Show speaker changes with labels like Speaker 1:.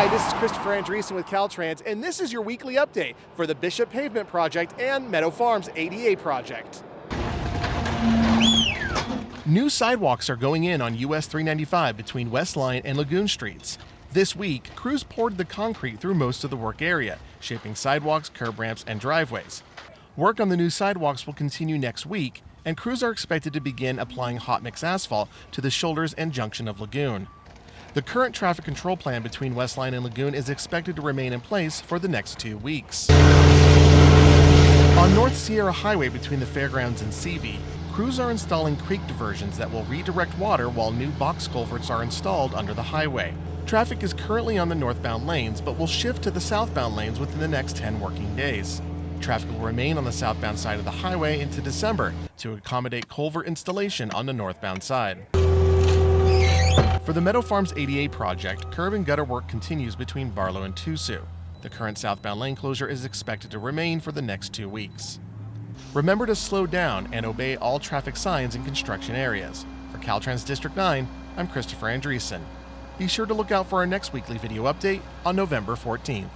Speaker 1: Hi, this is Christopher Andreessen with Caltrans, and this is your weekly update for the Bishop Pavement Project and Meadow Farms ADA project. New sidewalks are going in on US 395 between West Line and Lagoon Streets. This week, crews poured the concrete through most of the work area, shaping sidewalks, curb ramps, and driveways. Work on the new sidewalks will continue next week, and crews are expected to begin applying hot mix asphalt to the shoulders and junction of Lagoon. The current traffic control plan between West Line and Lagoon is expected to remain in place for the next 2 weeks. On North Sierra Highway between the Fairgrounds and See Vee, crews are installing creek diversions that will redirect water while new box culverts are installed under the highway. Traffic is currently on the northbound lanes, but will shift to the southbound lanes within the next 10 working days. Traffic will remain on the southbound side of the highway into December to accommodate culvert installation on the northbound side. For the Meadow Farms ADA project, curb and gutter work continues between Barlow and Tusu. The current southbound lane closure is expected to remain for the next 2 weeks. Remember to slow down and obey all traffic signs in construction areas. For Caltrans District 9, I'm Christopher Andreessen. Be sure to look out for our next weekly video update on November 14th.